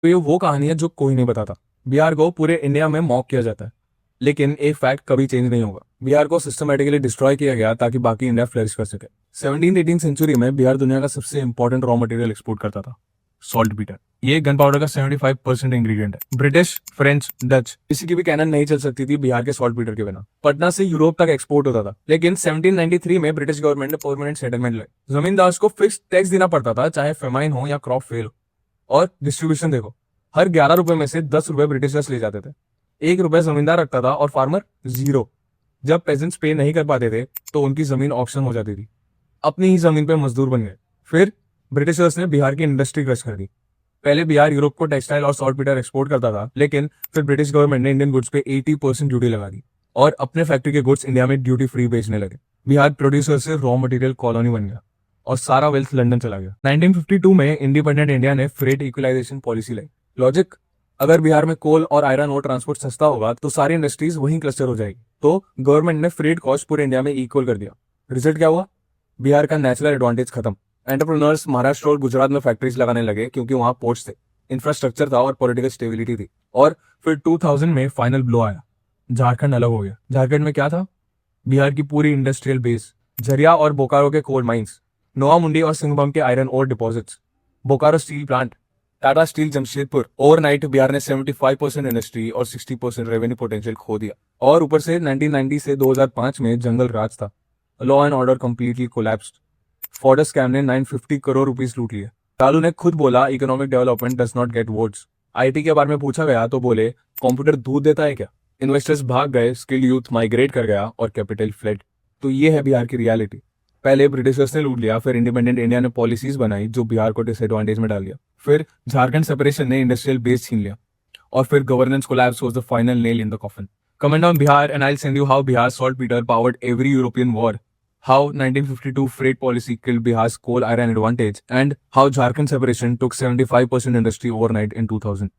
तो ये वो कहानी है जो कोई नहीं बताता। बिहार को पूरे इंडिया में मॉक किया जाता है, लेकिन एक फैक्ट कभी चेंज नहीं होगा। बिहार को सिस्टमेटिकली डिस्ट्रॉय किया गया ताकि बाकी इंडिया फ्लरिश कर सके। 17th-18th सेंचुरी में बिहार दुनिया का सबसे इंपॉर्टेंट रॉ मटेरियल एक्सपोर्ट करता था, सॉल्ट बीटर। ये गन पाउडर का 75% इंग्रेडिएंट है। ब्रिटिश, फ्रेंच, डच किसी की भी कैनन नहीं चल सकती थी बिहार के सॉल्ट बीटर के बिना। पटना से यूरोप तक एक्सपोर्ट होता था। लेकिन 1793 में ब्रिटिश गवर्नमेंट ने परमानेंट सेटलमेंट लाई। जमींदार को फिक्स टैक्स देना पड़ता था, चाहे फेमाइन हो या क्रॉप फेल हो। और डिस्ट्रीब्यूशन देखो, हर 11 रुपए में से 10 रुपए ब्रिटिशर्स ले जाते थे। 1 रुपए जमींदार रखता था और फार्मर जीरो। जब पेजेंट्स पे नहीं कर पाते थे तो उनकी जमीन ऑक्शन हो जाती थी। अपनी ही जमीन पे मजदूर बन गए। फिर ब्रिटिशर्स ने बिहार की इंडस्ट्री क्रश कर दी। पहले बिहार यूरोप को टेक्सटाइल और सॉल्ट पीटर एक्सपोर्ट करता था, लेकिन फिर ब्रिटिश गवर्नमेंट ने इंडियन गुड्स पे 80% ड्यूटी लगा दी और अपने फैक्ट्री के गुड्स इंडिया में ड्यूटी फ्री बेचने लगे। बिहार प्रोड्यूसर से रॉ मटेरियल कॉलोनी बन गया और सारा वेल्थ लंदन चला गया। 1952 में इंडिपेंडेंट इंडिया ने फ्रेट इक्वलाइजेशन पॉलिसी लाई। लॉजिक, अगर बिहार में कोल और आयरन और ट्रांसपोर्ट सस्ता होगा तो सारी इंडस्ट्रीज वहीं क्लस्टर हो जाएगी। तो गवर्नमेंट ने फ्रेट कॉस्ट पूरे इंडिया में इक्वल कर दिया। रिजल्ट क्या हुआ? बिहार का नेचुरल एडवांटेज खत्म। एंटरप्रेन्योर्स महाराष्ट्र और गुजरात में फैक्ट्रीज लगाने लगे क्योंकि वहां पोर्ट्स थे, इंफ्रास्ट्रक्चर था और पॉलिटिकल स्टेबिलिटी थी। और फिर 2000 में फाइनल ब्लो आया। झारखंड अलग हो गया। झारखंड में क्या था? बिहार की पूरी इंडस्ट्रियल बेस, झरिया और बोकारो के कोल माइंस, नोआ मुंडी और सिंहभूम के iron ore deposits, Bokaro steel plant, Tata steel Jamshedpur. Overnight Bihar ने 75% इंडस्ट्री और 60% रेवेन्यू पोटेंशियल खो दिया। और ऊपर से 1990 से 2005 में जंगल राज था। Law and order completely collapsed. Fodder scam ने 950 करोड़ रुपीस लूट लिए। लालू ने खुद बोला, economic development does not get votes. IT के बारे में पूछा गया तो बोले, कंप्यूटर दूध देता है क्या? इन्वेस्टर्स भाग गए, स्किल्ड यूथ माइग्रेट कर गया और कैपिटल फ्लड। तो ये है बिहार की रियलिटी। पहले ब्रिटिशर्स ने लूट लिया, फिर इंडिपेंडेंट इंडिया ने पॉलिसीज बनाई जो बिहार को डिसएडवांटेज में डाल दिया। फिर झारखंड सेपरेशन ने इंडस्ट्रियल बेस छीन लिया और फिर governance collapse was the final nail in the coffin. Comment on Bihar and I'll send you how Bihar saltpeter powered every European war, how 1952 freight policy killed Bihar's coal iron advantage, and how Jharkhand separation took 75% industry overnight in 2000.